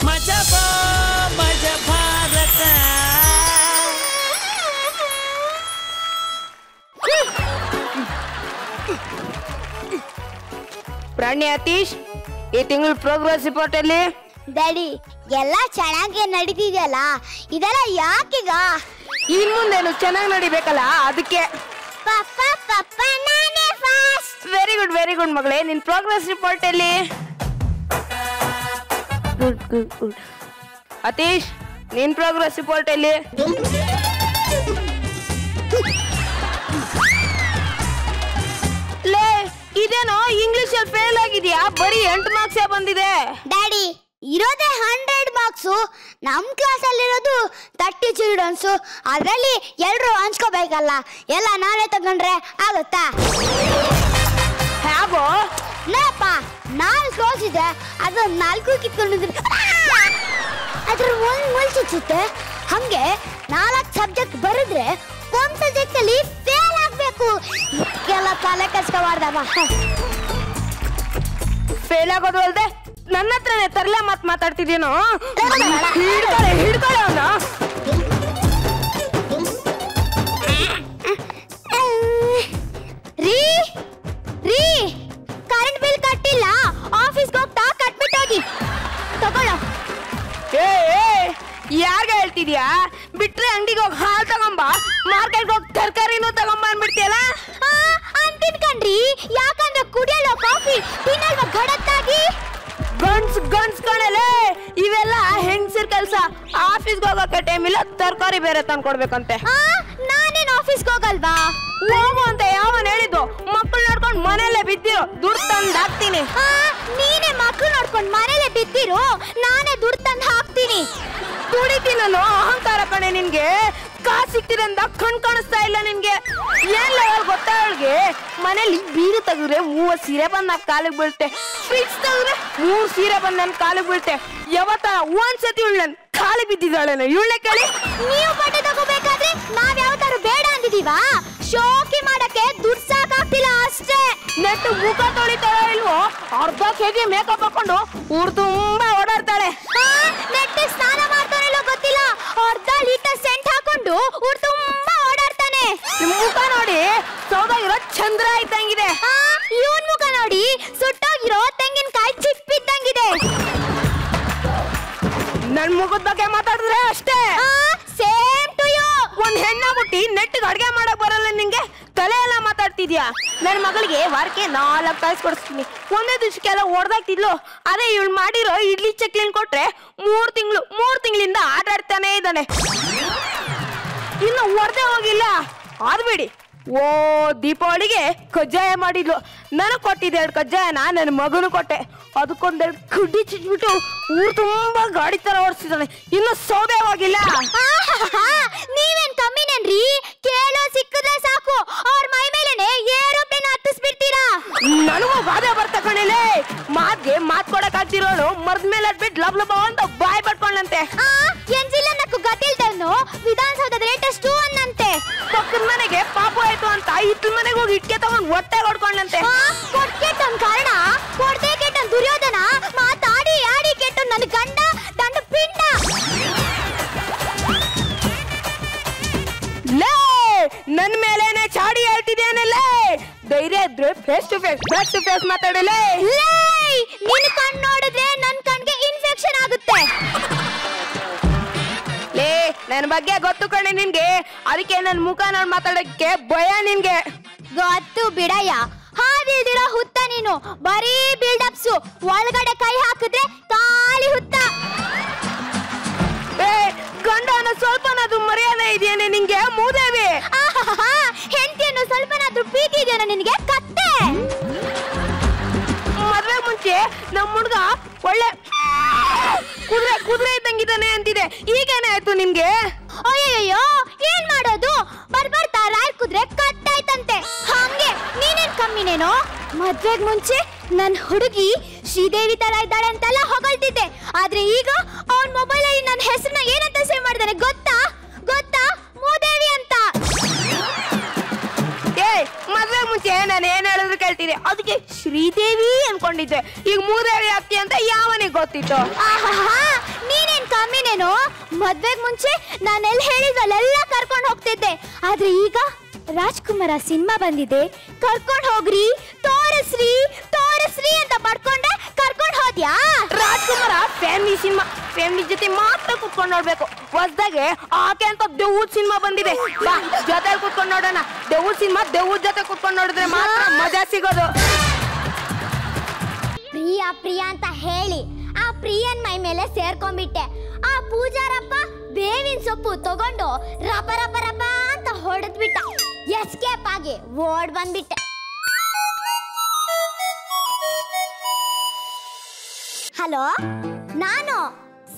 ಮಜ ಭಾರತ. ಪ್ರಾಣಿ ಅತೀಶ್, ಈ ತಿಂಗಳ ಪ್ರೋಗ್ರೆಸ್ ರಿಪೋರ್ಟ್ ಅಲ್ಲಿ ಡ್ಯಾಡಿ ಎಲ್ಲ ಚೆನ್ನಾಗಿ ನಡೀತಿದೆಯಲ್ಲ, ಇದೆಲ್ಲ ಯಾಕೀಗ? ಇನ್ ಮುಂದೇನು ಚೆನ್ನಾಗಿ ನಡಿಬೇಕಲ್ಲ, ಅದಕ್ಕೆ. ವೆರಿ ಗುಡ್ ಮಗಳೇ. ನಿನ್ ಪ್ರೋಗ್ರೆಸ್ ರಿಪೋರ್ಟ್ ಅಲ್ಲಿ ಗುಡ್. ಅತೀಶ್, ನಿನ್ ಪ್ರೋಗ್ರೆಸ್ ರಿಪೋರ್ಟ್ ಅಲ್ಲಿ ಲೇ, ಇದೇನೋ ಇಂಗ್ಲಿಷ್ ಅಲ್ಲಿ ಫೇಲ್ ಆಗಿದ್ಯಾ? ಬರೀ 8 ಮಾರ್ಕ್ಸ್ ಬಂದಿದೆ. ಡ್ಯಾಡಿ ಇರೋದೇ 100 ಮಾರ್ಕ್ಸು. ನಮ್ಮ ಕ್ಲಾಸಲ್ಲಿರೋದು 30 ಚಿಲ್ಡ್ರನ್ಸು. ಅದರಲ್ಲಿ ಎಲ್ಲರೂ ಹಂಚ್ಕೋಬೇಕಲ್ಲ, ಎಲ್ಲ ನಾನೇ ತಗೊಂಡ್ರೆ ಆಗುತ್ತಾ? ಹೇಗೋ ನಪ್ಪ, 4 ಕ್ಲಾಸ್ ಇದೆ, ಅದು 4 ಕಿತ್ಕೊಂಡಿದ್ರೆ ಅದ್ರ ಒಂದು ಮುಳ್ಚುತ್ತೆ. ಹಂಗೆ 4 ಸಬ್ಜೆಕ್ಟ್ ಬರೆದ್ರೆ ಒಂದು ಸಬ್ಜೆಕ್ಟ್ ಅಲ್ಲಿ ಫೇಲ್ ಆಗ್ಬೇಕು. ಎಲ್ಲ ತಲೆ ಕಸ್ಕೊಬಾರ್ದಮ್ಮ. ಫೇಲ್ ಆಗೋದು ಅಲ್ದೆ ನನ್ನ ಹತ್ರನೇ ತರಲೆ ಮಾತಾಡ್ತಿದ್ಯೇನೋ. ಹಿಡ್ಕೊಳ್ಳೆ ಅವನ. ರೀ ಕರೆಂಟ್ ಬಿಲ್ ಕಟ್ಟಿಲ್ಲ, ಆಫೀಸ್ಗೆ ಹೋಗ್ತಾ ಕಟ್ಬಿಟ್ಟೋಗಿ ತಗೊಳ್ಳೋ. ಯಾರ್ಗ ಹೇಳ್ತಿದ್ಯಾ? ಬಿಟ್ರೆ ಅಂಗಡಿಗೆ ಹೋಗಿ ಹಾಲು ತಗೊಂಬ, ಮಾರ್ಕೆಟ್ಗೆ ಹೋಗಿ ತರಕಾರಿನೂ ತಗೊಂಬ ಅನ್ಬಿಡ್ತೀಯಲ್ಲ. ಅಂತಿನ್ ಕಣ್ರಿ, ಯಾಕಂದ್ರೆ ಕುಡಿಯಲ್ಲ ಕಾಫಿ, ತಿನ್ನಲ್ವ ಗಡತ್ತಾಗಿ. ಗನ್ಸ್ ಕಣಲೆ, ಇವೆಲ್ಲ ಹೆಂಗ್ಸಿರ್ ಕೆಲ್ಸ. ಆಫೀಸ್ಗೆ ಹೋಗೋಕೆ ಟೈಮ್ ಇಲ್ಲ, ತರಕಾರಿ ಬೇರೆ ತಂದ್ಕೊಡ್ಬೇಕಂತೆ. ನಾನೇನು ಆಫೀಸ್ಗೆ ಹೋಗಲ್ವಾ? ಹೋಗು ಅಂತ ಯಾವನ್ ಹೇಳಿದ್ದು? ಮಕ್ಕಳು ನೋಡ್ಕೊಂಡು ಮನೆಯಲ್ಲೇ ಬಿದ್ದಿರೋ, ದುಡ್ಡು ತಂದು ಹಾಕ್ತೀನಿ. ನೀನೇ ಮಕ್ಕಳು ನೋಡ್ಕೊಂಡು ಮನೇಲೆ ಬಿದ್ದಿರು, ನಾನೇ ದುಡ್ಡು ತಂದು ಹಾಕ್ತೀನಿ. ದುಡಿತೀನಿ ನಾನು. ಅಹಂಕಾರ ಕಣೆ ನಿನ್ಗೆ. ಕಾಸು ಸಿಕ್ತಿರಂದ ಕಣ್ ಕಾಣಿಸ್ತಾ ಇಲ್ಲ ನಿನ್ಗೆ. ಏನ್ ಲೆವೆಲ್ ಗೊತ್ತಾ ಅವಳಿಗೆ? ಮನೇಲಿ ಬೀರು ತೆಗೆದ್ರೆ 30 ಸೀರೆ ಬಂದ್ ನನ್ ಕಾಲಿಗೆ ಬೀಳ್ತೆ, ಫ್ರಿಡ್ಜ್ ತೆಗೆದ್ರೆ 3 ಸೀರೆ ಬಂದ್ ನನ್ ಕಾಲಿಗೆ ಬೀಳ್ತೆ. ಯಾವತ್ತ ಒಂದ್ಸತಿ ಇವಳು ನನ್ ಕಾಲಿ ಬಿದ್ದಿದ್ದಾಳೇನೋ, ಇವಳೇ ಕೇಳಿ. ನೀವು ಬಟ್ಟೆ ತಗೋಬೇಕಾದ್ರೆ ನಾವ್ ಯಾವತ್ತಾರು ಬೇಡ ಅಂದಿದೀವಾ? ಶೋಕಿ ಮಾಡಕ್ಕೆ ದುಡ್ಡು ಸಾಕಾಗ್ತಿಲ್ಲ ಅಷ್ಟೇ. ನೆಟ್ಟು ಮುಖ ತೊಳಿತಾಳೋ ಇಲ್ವೋ, ಅರ್ಧ ಕೆಜಿ ಮೇಕಪ್ ಹಾಕೊಂಡು ಊರ್ ತುಂಬಾ ಓಡಾಡ್ತಾಳೆ. ನೆಟ್ಟಿಗೆ ಸ್ನಾನ ಮಾಡ್ತಾನೆಲ್ಲೋ ಗೊತ್ತಿಲ್ಲ, ಅರ್ಧ ಲೀಟರ್ ಸೆಂಟ್ ಹಾಕೊಂಡು ಊರ್ ತುಂಬಾ ಓಡಾಡ್ತಾನೆ. ನಿಮ್ ಮುಖ ನೋಡಿ ಸೌದಾಗಿರೋ ಚಂದ್ರ ಇದ್ದಂಗಿದೆ. ಇವನ್ ಮುಖ ನೋಡಿ ಸುಟ್ಟೋಗಿರೋ ತೆಂಗಿನಕಾಯಿ ಚಿಪ್ಪಿದ್ದಂಗಿದೆ. ನನ್ ಮುಖದ ಬಗ್ಗೆ ಮಾತಾಡಿದ್ರೆ ಅಷ್ಟೇ. Same to you. ಒಂದ್ ಹೆಣ್ಣಾಗ್ಬಿಟ್ಟಿ ನೆಟ್ಟಿಗೆ ಅಡ್ಗೆ ಮಾಡಕ್ ಬರಲ್ಲ ನಿಂಗೆ, ತಲೆ ಎಲ್ಲ ಮಾತಾಡ್ತಿದ್ಯಾ? ನನ್ ಮಗಳಿಗೆ ವಾರಕ್ಕೆ 4 ಕಾಯಿಸ್ ಕೊಡಿಸ್ತೀನಿ. ಒಂದೇ ದಿವಸಕ್ಕೆಲ್ಲ ಹೊಡೆದಾಗ್ತಿದ್ಲು. ಅದೇ ಇವಳು ಮಾಡಿರೋ ಇಡ್ಲಿ ಚಕ್ಲಿನ್ ಕೊಟ್ರೆ 3 ತಿಂಗಳಿಂದ ಆಟ ಆಡ್ತಾನೆ ಇದ್ದಾನೆ. ಇನ್ನು ಹೊಡೆದೇ ಹೋಗಿಲ್ಲ. ಆದ್ಬಿಡಿ, ಓ ದೀಪಾವಳಿಗೆ ಕಜ್ಜಾಯ ಮಾಡಿದ್ಲು. ನನಗ್ ಕೊಟ್ಟಿದ್ದೆ 2 ಕಜ್ಜಾಯನ ನನ್ನ ಮಗನು ಕೊಟ್ಟೆ. ಅದಕ್ಕೊಂದೆರಡು ಕಡ್ಡಿ ಚಿಚ್ಬಿಟ್ಟು ಊರು ತುಂಬಾ ಗಾಡಿ ತರ ಓಡಿಸಿದಾನೆ. ಇನ್ನು ಸೌದೆ ಹೋಗಿಲ್ಲ. ನೀವೇನ್ ಕಮ್ಮಿನೇನ್ರಿ? ಕೇಳೋ ಸಿಕ್ಕಿದ್ರೆ ಸಾಕು, ಅವ್ರ ಮೈ ಮೇಲೆನೆ ಏರೋಪ್ಲೇನ್ ಹತ್ತಿಸ್ಬಿಡ್ತೀರಾ. ನನಗೂ ಬಾಧೆ ಬರ್ತ ಕಣಿಲೆ. ಮಾತ್ಗೆ ಮಾತ್ ಕೊಡಕ್ ಆಗ್ತಿರೋಳು ಮರ್ದ ಮೇಲೆ ಅದ್ಬಿಟ್ಟು ಲಬ್ ಲಬ ಅಂತ ಬಾಯ್ ಪಡ್ಕೊಂಡಂತೆ. ಎಂಜಿಲ್ಲ ನಕ್ಕು ಗತಿಲ್ದವನು ವಿಧಾನಸೌಧದ ಲೇಟೆಸ್ಟ್ ಅನ್ನಂತೆ. ಪಕ್ಕದ ಮನೆಗೆ ಪಾಪು ಆಯ್ತು ಅಂತ ಇತ್ತ ಮನೆಗೆ ಹೋಗಿ ಇಟ್ಕೆ ತಗೊಂಡ್ ಹೊಟ್ಟೆ ಹೊಡ್ಕೊಂಡಂತೆ. ಕೊಡ್ಕೆ ತನ್ ಕಾರಣ ಕೊಡ್ದೆ ಕೆಟ್ಟ ದುರ್ಯೋಧನ ಮಾತಾಡಿ ಆಡಿ ಕೆಟ್ಟು ನನ್ನ ಗಂಡ ದಂಡ ಪಿಂಡ. ಲೇ, ನನ್ ಮೇಲೇನೆ ಚಾಡಿ ಹೇಳ್ತಿದ್ದೇನಲ್ಲ. ಧೈರ್ಯ ಇದ್ರೆ ಫೇಸ್ ಟು ಫೇಸ್ ಮಾತಾಡಲೇ. ನಿನ್ ಕಣ್ ನೋಡಿದ್ರೆ ನನ್ ಕಣ್ಗೆ ಇನ್ಫೆಕ್ಷನ್ ಆಗುತ್ತೆ. ಲೇ, ನನ್ ಬಗ್ಗೆ ಗೊತ್ತು ಕಣೆ ನಿನ್ಗೆ, ಅದಕ್ಕೆ ನನ್ ಮುಖ ನೋಡ್ ಮಾತಾಡಕ್ಕೆ ಭಯ ನಿನ್ಗೆ. ಗೊತ್ತು ಬಿಡಯ್ಯ, ಹಾದಿಲ್ದಿರೋ ಹುತ್ತ ನೀನು. ಬರೀ ಬಿಲ್ಡಪ್ಸು, ಒಳಗಡೆ ಕೈ ಹಾಕಿದ್ರೆ ಖಾಲಿ ಹುತ್ತ. ಗಂಡನ ಸ್ವಲ್ಪನಾದ್ರೂ ಮರ್ಯಾದೆ ಇದೆಯೇನೆ ನಿಂಗೆ ಮೂದೇವಿ? ಹೆಂಡತಿಯನ್ನು ಸ್ವಲ್ಪನಾದ್ರೂ ಪ್ರೀತಿ ಇದೆಯೋ ನಿನಗೆ ಕತ್ತೆ? ಮದ್ವೆ ಮುಂಚೆ ನಮ್ ಹುಡ್ಗ ಒಳ್ಳೆ ಕುದುರೆ ಇದ್ದಂಗಿದ್ದಾನೆ ಅಂತಿದೆ. ಈಗೇನೆ ಆಯ್ತು ನಿಮ್ಗೆ? ಅಯ್ಯಯ್ಯೋ, ಏನ್ ಮಾಡೋದು? ಬರ್ಬರ್ತಾ ರಾಯ್ ಕುದ್ರೆ ಕಟ್ಟಾಯ್ತಂತೆ. ಹಂಗೆ ನೀನೇನ್ ಕಮ್ಮಿನೇನೋ? ಮದ್ವೆಗ್ ಮುಂಚೆ ನನ್ ಹುಡುಗಿ ಶ್ರೀದೇವಿ ತರ ಇದ್ದಾಳೆ ಅಂತೆಲ್ಲ ಹೊಗಳ್ತಿದ್ದೆ. ಆದ್ರೆ ಈಗ ಅವನ್ ಮೊಬೈಲ್ ಅಲ್ಲಿ ನನ್ನ ಹೆಸರನ್ನ ಏನಂತ ಸೇವ್ ಮಾಡಿದಾನೆ ಗೊತ್ತಾ? ಮೂದೇವಿ ಅಂತ. ಮದ್ವೆ ಮುಂಚೆ ನಾನು ಏನ್ ಹೇಳಿದ್ರು ಕೇಳ್ತಿದ್ದೆ, ಅದಕ್ಕೆ ಶ್ರೀದೇವಿ ಅನ್ಕೊಂಡಿದ್ದೆ. ಈಗ ಮೂದೇವಿ ಆಗ್ತಿ ಅಂತ ಯಾವನಿಗೆ ಗೊತ್ತಿತ್ತು? ಮದ್ವೆಗ್ ಮುಂಚೆ ನಾನೆಲ್ಲ ಹೇಳಿದ್ವಲ್ಲೆಲ್ಲ ಕರ್ಕೊಂಡು ಹೋಗ್ತಿದ್ದೆ. ಆದ್ರೆ ಈಗ ರಾಜ್ಕುಮಾರ ಸಿನಿಮಾ ಬಂದಿದೆ, ಕರ್ಕೊಂಡು ಹೋಗ್ರಿ, ತೋರಿಸ್ರಿ ತೋರಿಸ್ರಿ ಅಂತ ಪಡ್ಕೊಂಡೆ ಕರ್ಕೊಂಡು ಹೋದ್ಯಾ? ರಾಜ್ಕುಮಾರ ಫ್ಯಾಮಿಲಿ ಸಿನಿಮಾ, ಫ್ಯಾಮಿಲಿ ಜೊತೆ ಮಾತ್ರ ಕುತ್ಕೊಂಡು ನೋಡ್ಬೇಕು. ಹೊಸದಾಗೆ ಆಕೆ ಅಂತ ದೆವ್ವದ ಸಿನಿಮಾ ಬಂದಿದೆ, ಬಾ ಜೊತೆ ಕುತ್ಕೊಂಡು ನೋಡೋಣ. ದೆವ್ವದ ಸಿನಿಮಾ ದೆವ್ವದ ಜೊತೆ ಕುತ್ಕೊಂಡು ನೋಡಿದ್ರೆ ಮಾತ್ರ ಮಜಾ ಸಿಗೋದು. ಪ್ರಿಯಾ ಪ್ರಿಯಾ ಅಂತ ಹೇಳಿ ಆ ಪ್ರಿಯನ್ ಮೈ ಮೇಲೆ ಸೇರ್ಕೊಂಡ್ಬಿಟ್ಟೆ. ಆ ಪೂಜಾರಪ್ಪ ಬೇವಿನ ಸೊಪ್ಪು ತಗೊಂಡು ರಪ ರಪ ರಪ ಅಂತ ಹೊಡೆದ್ಬಿಟ್ಟ. ಎಸ್ಕೇಪ್ ಆಗಿ ಓಡ್ ಬಂದ್ಬಿಟ್ಟೆ. ಹಲೋ, ನಾನು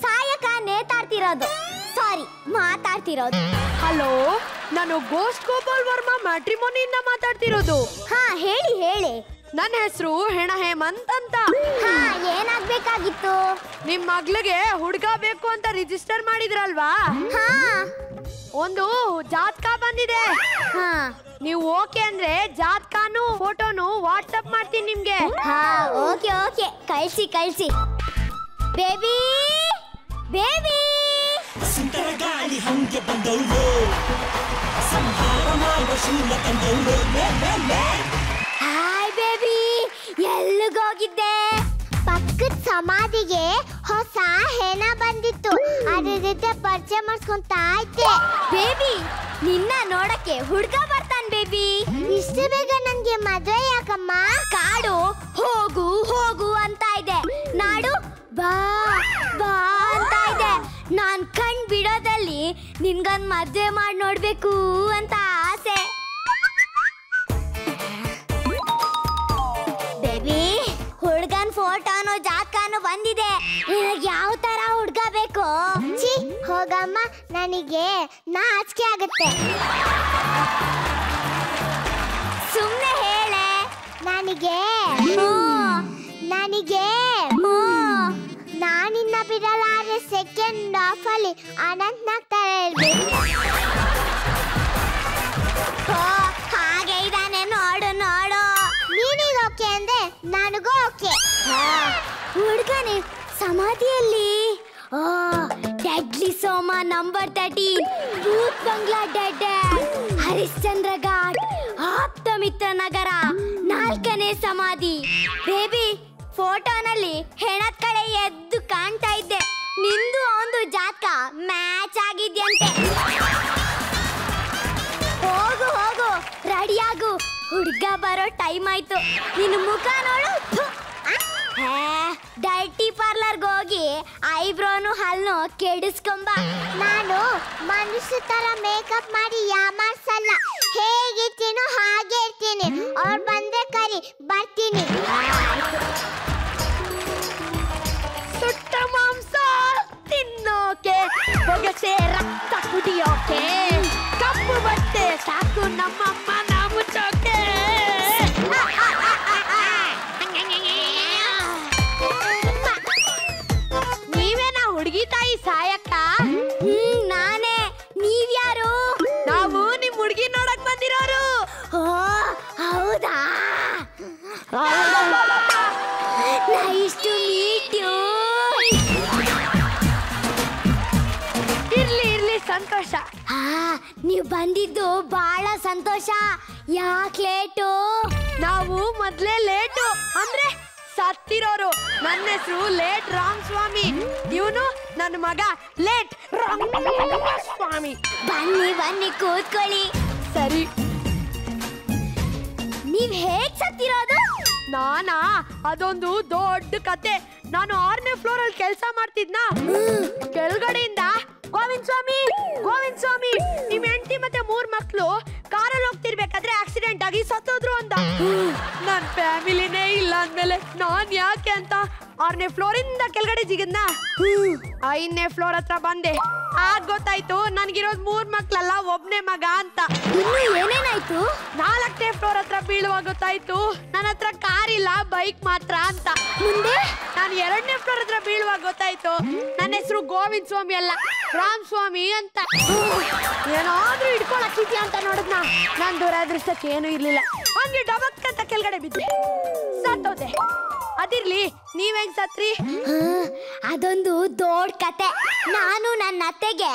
ಸಾಯಕ ನೇತಾಡ್ತಿರೋದು, ಸಾರಿ ಮಾತಾಡ್ತಿರೋದು. ಹಲೋ, ನಾನು ಗೋಸ್ಟ್ ಗೋಪಾಲ್ ವರ್ಮಾ ಮ್ಯಾಟ್ರಿಮೋನಿಯಿಂದ ಮಾತಾಡ್ತಿರೋದು. ಹಾ ಹೇಳಿ ಹೇಳಿ. ನನ್ನ ಹೆಸರು ಹೆಣ ಹೇಮಂತ್ ಅಂತ. ಹಾ, ಏನಾಗ್ಬೇಕಾಗಿತ್ತು? ನಿಮ್ ಮಗ್ಳಿಗೆ ಹುಡುಗ ಬೇಕು ಅಂತ ರಿಜಿಸ್ಟರ್ ಮಾಡಿದ್ರಲ್ವಾ? ಹಾ, ಒಂದು ಜಾತಕ ಬಂದಿದೆ. ಹಾ, ನೀವು ಓಕೆ ಅಂದ್ರೆ ಜಾತಕನು ಫೋಟೋನು ವಾಟ್ಸಪ್ ಮಾಡ್ತೀನಿ ನಿಮ್ಗೆ. ಹಾ, ಓಕೆ ಓಕೆ, ಕಳ್ಸಿ ಕಳ್ಸಿ. ಬೇಬಿ ಬೇಬಿ, ಸುಂದರ ಗಾಳಿ ಹಂಗೆ ಬಂದವಳು, ಸಂಹಾರ ಮಾಡುವ ಶೂಲ ತಂದವಳು. Hi baby, ಎಲ್ಲಿಗೋಗಿದ್ದೆ? ಪಕ್ಕದ ಸಮಾಧಿಗೆ ಹೊಸ ಹೆಣ ಬಂದಿತ್ತು, ಅದ್ರ ಜೊತೆ ಪರಿಚಯ ಮಾಡಿಸ್ಕೊಂತ ಇದ್ದೆ. ಬೇಬಿ, ನಿನ್ನ ನೋಡಕ್ಕೆ ಹುಡುಗ ಬರ್ತಾನೆ ಬೇಬಿ. ಇಷ್ಟು ಬೇಗ ನನ್ಗೆ ಮದ್ವೆ ಯಾಕಮ್ಮ? ಕಾಡು ಹೋಗು ಹೋಗು ಅಂತ ಇದೆ, ನಾಡು ಬಾ ಬಾ ಅಂತ ಇದೆ. ನಾನ್ ಕಣ್ ಬಿಡೋದಲ್ಲಿ ನಿನ್ಗೊಂದ್ ಮದ್ವೆ ಮಾಡಿ ನೋಡ್ಬೇಕು ಅಂತ ಆಸೆ. ಬೇಬಿ, ಹುಡ್ಗನ್ ಫೋಟೋನು ಜಾತಕನು ಬಂದಿದೆ. ನಿನಗೆ ಯಾವ ತರ ಹುಡ್ಗ ಬೇಕು? ಛೀ ಹೋಗಮ್ಮ, ನನಗೆ ನಾಚಿಕೆ ಆಗುತ್ತೆ. ಸುಮ್ನೆ ಹೇಳೆ. ನನಗೆ ನಾನಿನ್ನ ಬಿಡಲಾರೆ. ಸೆಕೆಂಡ್ ಹಾಫ್ ಅಲ್ಲಿ ಅನಂತ್ನಾಗ್ ತರ ಇರ್ಬೇಕು. ಹಾಗೆ ಇದಾನೆ, ನೋಡು ನೋಡು. ನೀನೀಗ ಓಕೆ ಅಂದ್ರೆ ನನಗೂ ಓಕೆ. ಹುಡುಗನೇ ಸಮಾಧಿಯಲ್ಲಿ ಡೆಡ್ಲಿ ಸೋಮ ನಂಬರ್ 13, ಭೂತ್ ಬಂಗ್ಲಾ ಡೆಡ್, ಹರಿಶ್ಚಂದ್ರ ಘಾಟ್, ಆಪ್ತ ಮಿತ್ರ ನಗರ, 4ನೇ ಸಮಾಧಿ. ಬೇಬಿ, ಫೋಟೋನಲ್ಲಿ ಹೆಣದ ಕಡೆ ಎದ್ದು ಕಾಣ್ತಾ ಇದ್ದೆ. ನಿಂದು ಒಂದು ಜಾತಕ ಮ್ಯಾಚ್ ಆಗಿದ್ಯಂತೆ. ಹೋಗು ಹೋಗು, ರೆಡಿಯಾಗು, ಹುಡುಗ ಬರೋ ಟೈಮ್ ಆಯ್ತು. ನಿನ್ನ ಮುಖ ನೋಡು. ಡೈಟಿ ಪಾರ್ಲರ್ಗೆ ಹೋಗಿ ಐಬ್ರೋನು ಹಲ್ಲು ಕೆಡಿಸ್ಕೊಂಬ. ನಾನು ಮನುಷ್ಯ ತರ ಮೇಕಪ್ ಮಾಡಿ ಯಾಮಾರ್ಸಲ್ಲ, ಹೇಗಿರ್ತೀನೋ ಹಾಗೆ ಇರ್ತೀನಿ. ಅವ್ರು ಬಂದ್ರೆ ಕರಿ, ಬರ್ತೀನಿ. ಸುಟ್ಟ ಮಾಂಸ ತಿನ್ನೋಕೆ, ಹೊಗಸೆ ರಕ್ತ ಕುಡಿಯೋಕೆ, ಕಪ್ಪು ಬಟ್ಟೆ ಸಾಕು ನಮ್ಮಮ್ಮನ ಮುಚ್ಚೋಕೆ. ನೀವೇನಾ ಹುಡುಗಿ ತಾಯಿ ಸಾಯಕ್ಕ? ನಾನೇ. ನೀವ್ಯಾರು? ನಾವು ನಿಮ್ ಹುಡುಗಿ ನೋಡಕ್ ಬಂದಿರೋರು. ಓ ಹೌದಾ? Nice to meet you. ಇರ್ಲಿ ಇರ್ಲಿ, ಸಂತೋಷ. ನೀವು ಬಂದಿದ್ದು ಬಹಳ ಸಂತೋಷ. ಯಾಕೆ ಲೇಟು? ನಾವು ಮೊದ್ಲೇ ಲೇಟು ಅಂದ್ರೆ ಸತ್ತಿರೋರು. ನನ್ನ ಹೆಸರು ಲೇಟ್ ರಾಮಸ್ವಾಮಿ, ಇವನು ನನ್ನ ಮಗ ಲೇಟ್ ರಂಗಸ್ವಾಮಿ. ಬನ್ನಿ ಬನ್ನಿ, ಕೂತ್ಕೊಳ್ಳಿ. ಸರಿ, ನೀವ್ ಹೇಗ್ ಸತ್ತಿರೋದು? ನಾನಾ? ಅದೊಂದು ದೊಡ್ಡ ಕತೆ. ನಾನು 6ನೇ ಫ್ಲೋರ್ ಅಲ್ಲಿ ಕೆಲಸ ಮಾಡ್ತಿದ್ನ. ಕೆಳಗಡೆಯಿಂದ ಗೋವಿಂದ್ ಸ್ವಾಮಿ ನಿಮ್ ಹೆಂಡತಿ ಮತ್ತೆ 3 ಮಕ್ಳು ಕಾರಲ್ಲಿ ಹೋಗ್ತಿರ್ಬೇಕಾದ್ರೆ ಆಕ್ಸಿಡೆಂಟ್ ಆಗಿ ಸತ್ತೋದ್ರು ಅಂತ. ನನ್ ಫ್ಯಾಮಿಲಿನೇ ಇಲ್ಲ ಅಂದ್ಮೇಲೆ ನಾನ್ ಯಾಕೆ ಅಂತ 6ನೇ ಫ್ಲೋರ್ ಇಂದ ಕೆಳಗಡೆ ಜಿಗಿದ್ನ. 5ನೇ ಫ್ಲೋರ್ ಹತ್ರ ಬಂದೆ. ಆಗ ಗೊತ್ತಾಯ್ತು ನನ್ಗಿರೋದ್ 3 ಮಕ್ಳಲ್ಲ, ಒಬ್ನೇ ಮಗ ಅಂತ. ಏನೇನಾಯ್ತು? 4ನೇ ಫ್ಲೋರ್ ಹತ್ರ ಬೀಳುವಾಗ ಗೊತ್ತಾಯ್ತು ನನ್ನ ಹತ್ರ ಕಾರ್ ಇಲ್ಲ, ಬೈಕ್ ಮಾತ್ರ ಅಂತ. ಮುಂದೆ ನಾನು 2ನೇ ಫ್ಲೋರ್ ಹತ್ರ ಬೀಳುವಾಗ ಗೊತ್ತಾಯ್ತು ನನ್ನ ಹೆಸರು ಗೋವಿಂದ್ ಸ್ವಾಮಿ ಅಲ್ಲ, ರಾಮ್ ಸ್ವಾಮಿ ಅಂತ. ಏನಾದ್ರೂ ಹಿಡ್ಕೊಳಕ್ಕಿದ್ಯಾ ಅಂತ ನೋಡಿದ್ನ. ನಾನ್ ದುರಾದೃಷ್ಟಕ್ಕೆ ಏನು ಇರ್ಲಿಲ್ಲ, ಹಂಗೆ ಡಬಕ್ ಅಂತ ಕೆಳಗಡೆ ಬಿದ್ದೆ, ಸತ್ತೋದೆ. ಅದಿರ್ಲಿ ನೀವ್ ಹೆಂಗ್ ಸತ್ರಿ? ಅದೊಂದು ದೊಡ್ಡ ಕತೆ. ನಾನು ನನ್ನ ಅತ್ತೆಗೆ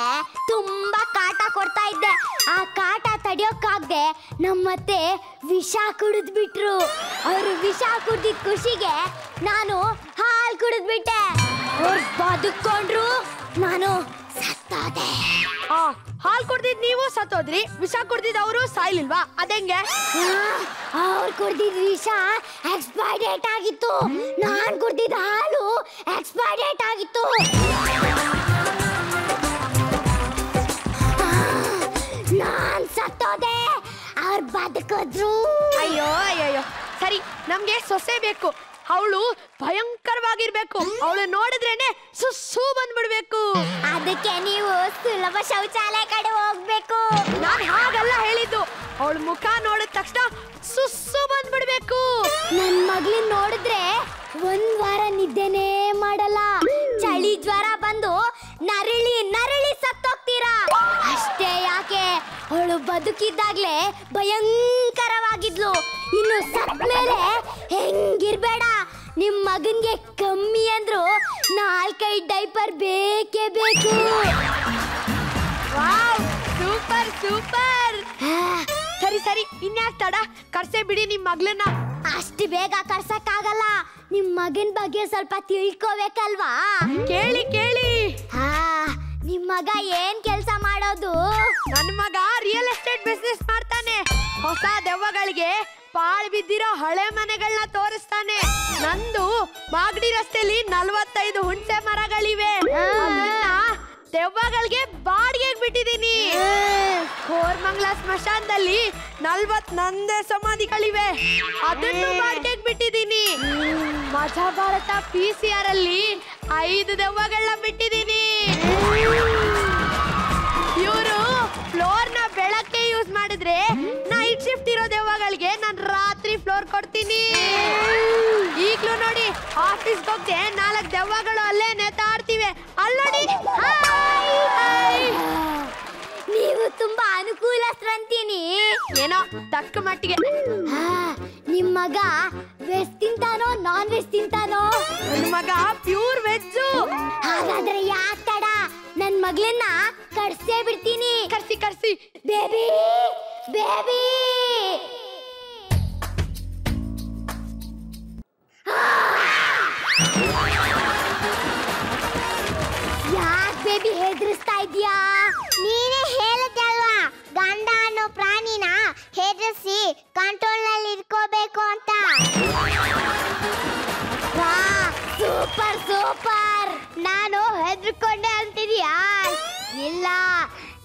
ತುಂಬಾ ಕಾಟ ಕೊಡ್ತಾ ಇದ್ದೆ. ಆ ಕಾಟ ತಡಿಯೋಕ್ಕಾಗ್ದೆ ನಮ್ಮತ್ತೆ ವಿಷ ಕುಡಿದ್ಬಿಟ್ರು. ಅವರು ವಿಷ ಕುಡಿದ ಖುಷಿಗೆ ನಾನು ಹಾಲು ಕುಡಿದ್ಬಿಟ್ಟೆ. ಅವ್ರು ಬದುಕೊಂಡ್ರು, ನಾನು ಸತ್ತೋದೆ. ಹಾಲ್ ಕುಡ್ದಿದ್ ನೀವು ಸತ್ತೋದ್ರಿ, ವಿಷ ಕುಡ್ದಿದ್ ಅವರು ಸಾಯ್ಲಿಲ್ವಾ? ಅದಂಗೆ? ಅವ್ರು ಕುಡ್ದಿದ್ ವಿಷ ಎಕ್ಸ್ಪೈರ್ ಡೇಟ್ ಆಗಿತ್ತು, ನಾನ್ ಕುಡ್ದಿದ್ ಹಾಲು ಎಕ್ಸ್ಪೈರ್ ಡೇಟ್ ಆಗಿತ್ತು. ನಾನ್ ಸತ್ತೋದೆ, ಅವ್ರು ಬದುಕಿದ್ರು. ಅಯ್ಯೋ ಅಯ್ಯೋ, ಸರಿ ನಮ್ಗೆ ಸೊಸೆ ಬೇಕು. ಅವಳು ಭಯಂಕರವಾಗಿರ್ಬೇಕು. ಅವಳು ನೋಡಿದ್ರೇನೆ ಸುಸ್ಸು ಬಂದ್ಬಿಡ್ಬೇಕು. ಅದಕ್ಕೆ ನೀವು ಸುಲಭ ಶೌಚಾಲಯ ಕಡೆ ಹೋಗ್ಬೇಕು. ನಾನ್ ಹಾಗಲ್ಲ ಹೇಳಿದ್ದು, ಅವಳ ಮುಖ ನೋಡಿದ ತಕ್ಷಣ ಸುಸ್ಸು ಬಂದ್ಬಿಡ್ಬೇಕು. ನನ್ ಮಗ್ಳನ್ ನೋಡಿದ್ರೆ ಒಂದ್ ವಾರ ನಿದ್ದೆನೇ ಮಾಡಲ್ಲ. ಚಳಿ ಜ್ವರ ಬಂದು ನರಳಿ ನರಳಿ ಸತ್ತೋಗ್ತೀರಾ. ಅಷ್ಟೇ ಯಾಕೆ, ಅವಳು ಬದುಕಿದ್ದಾಗ್ಲೇ ಭಯಂಕರವಾಗಿದ್ಲು. ಇನ್ನು ಸತ್ಮೇಲೆ ಹೆಂಗಿರ್ಬೇಡ. ನಿಮ್ ಮಗನ್ಗೆ ಕಮ್ಮಿ ಅಂದ್ರು 4-5 ಡೈಪರ್ ಬೇಕೇ ಬೇಕು. Wow, super super. ಸರಿ ಸರಿ, ಇನ್ಯಾಕ್ ತಡ, ಕರ್ಸೆ ಬಿಡಿ ನಿಮ್ ಮಗ್ಳನ್ನ. ಅಷ್ಟು ಬೇಗ ಕರ್ಸಕ್ಕಾಗಲ್ಲ. ನಿಮ್ ಮಗನ್ ಬಗ್ಗೆ ಸ್ವಲ್ಪ ತಿಳ್ಕೋಬೇಕಲ್ವಾ? ಕೇಳಿ ಕೇಳಿ. ನಿಮ್ ಮಗ ಏನ್ ಕೆಲ್ಸ ಮಾಡೋದು? ನನ್ನ ಮಗ ರಿಯಲ್ ಎಸ್ಟೇಟ್ ಬಿಸ್ನೆಸ್ ಮಾಡ್ತಾನೆ. ಹೊಸ ದೆವ್ವಗಳಿಗೆ ಪಾಳ್ ಬಿದ್ದಿರೋ ಹಳೆ ಮನೆಗಳನ್ನ ತೋರಿಸ್ತಾನೆ. ನಂದು ಮಾಗಡಿ ರಸ್ತೆಲಿ 45 ಹುಣಸೆ ಮರಗಳಿವೆ. ದೆವ್ವಗಳಿಗೆ ಬಾಡಿಗೆಗೆ ಬಿಟ್ಟಿದ್ದೀನಿ. ಕೋರ್ಮಂಗ್ಲ ಸ್ಮಶಾನದಲ್ಲಿ 40 ನಂದೇ ಸಮಾಧಿಗಳಿವೆ, ಅದನ್ನು ಬಾಡಿಗೆಗೆ ಬಿಟ್ಟಿದ್ದೀನಿ. ಮಜಾ ಭಾರತ PCR ಅಲ್ಲಿ 5 ದೆವ್ವಗಳನ್ನ ಬಿಟ್ಟಿದ್ದೀನಿ. ಇವರು ಫ್ಲೋರ್ ನ ಬೆಳಗ್ಗೆ ಯೂಸ್ ಮಾಡಿದ್ರೆ ನೈಟ್ ಶಿಫ್ಟ್ ಇರೋ ದೆವ್ವಗಳಿಗೆ ನಾನು ರಾತ್ರಿ ಫ್ಲೋರ್ ಕೊಡ್ತೀನಿ. ಈಗ್ಲೂ ನೋಡಿ, ಆಫೀಸ್ಗೆ ಹೋಗ್ದೆ 4 ದೆವ್ವಗಳು ಅಲ್ಲೇ ನೇತಾಡ್ತಿವೆ. ಅಲ್ಲೋಡಿ. ನೀವು ತುಂಬಾ ಅನುಕೂಲಸ್ತ್ರಂತೀನಿ. ಏನೋ ತಕ್ಕ ಮಟ್ಟಿಗೆ. ನಿಮ್ ಮಗ ವೆಜ್ ತಿಂತಾನೋ ನಾನ್ ವೆಜ್ ತಿಂತಾನೋ? ನನ್ನ ಮಗ ಪ್ಯೂರ್ ವೆಜ್. ಹಾಗಾದ್ರೆ ಯಾಕ್ ತಡ, ನನ್ ಮಗಳನ್ನ ಕರ್ಸೇ ಬಿಡ್ತೀನಿ. ಕರ್ಸಿ ಕರ್ಸಿ. Baby baby. ಯಾಕ್ ಬೇಬಿ ಹೆದರಿಸ್ತಾ ಇದ್ಯಾ? ನೀನೇ ಹೇಳಿದಲ್ವಾ ಗಂಡ ಅನ್ನೋ ಪ್ರಾಣಿನ ಹೆದರಿಸಿ ಕಂಟ್ರೋಲ್ ನಲ್ಲಿ ಇಟ್ಕೋಬೇಕು ಅಂತ. ವಾ, ಸೂಪರ್ ಸೂಪರ್. ನಾನು ಹೆದರ್ಕೊಂಡೆ ಅಂತಿದ್ಯಾ? ಇಲ್ಲ,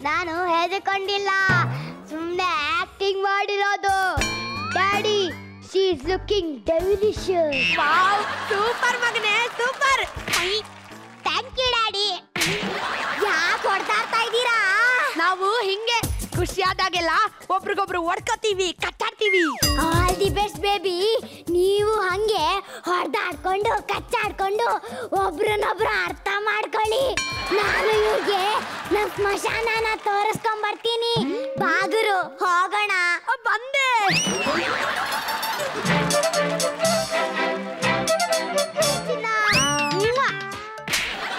ನಾನು ಹೆದರ್ಕೊಂಡಿಲ್ಲ, ಸುಮ್ಮನೆ ಆಕ್ಟಿಂಗ್ ಮಾಡಿರೋದು. Daddy, she is looking delicious. Wow, super ಮಗನೇ, ಸೂಪರ್. Thank you daddy. ಯಾಕೆ ಹೊಡ್ದಾಡ್ತಾ ಇದ್ದೀರಾ? ನಾವು ಹಿಂಗೆ ಖುಷಿಯಾದಾಗೆಲ್ಲ ಒಬ್ರಿಗೊಬ್ರು ಹೊಡ್ಕೋತೀವಿ, ಕಚ್ಚಾಡ್ತೀವಿ. All the best baby. ನೀವು ಹಂಗೆ ಹೊಡೆದಾಡ್ಕೊಂಡು ಕಚ್ಚಾಡ್ಕೊಂಡು ಒಬ್ರನ್ನೊಬ್ರು ಅರ್ಥ ಮಾಡ್ಕೊಳ್ಳಿ. ನಾನು ಇವ್ರಿಗೆ ನಮ್ಮ ಸ್ಮಶಾನನ ತೋರಿಸ್ಕೊಂಡ್ ಬರ್ತೀನಿ. ಬಾಗುರು, ಹೋಗೋಣ. ಬಂದೆ.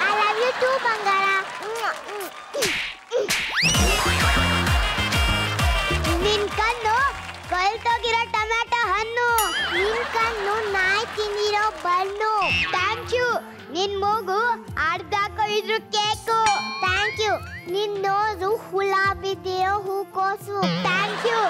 I love you too, ಬಂಗಾರ. ನಿನ್ ಕಣ್ಣು ಕೊಳ್ತೋಗಿರೋ ಟೊಮ್ಯಾಟೊ ಹಣ್ಣು, ನಿನ್ ಕಣ್ಣು ನಾಯಿ ತಿಂದಿರೋ ಬಣ್ಣು. Thank you. ನಿನ್ ಮೂಗು ಅರ್ಧ ಕೊಯ್ದ್ರು ಕೇಕು. Thank you. ನಿನ್ ನೋಸು ಹುಳ ಬಿದ್ದಿರೋ ಹೂಕೋಸು. Thank you.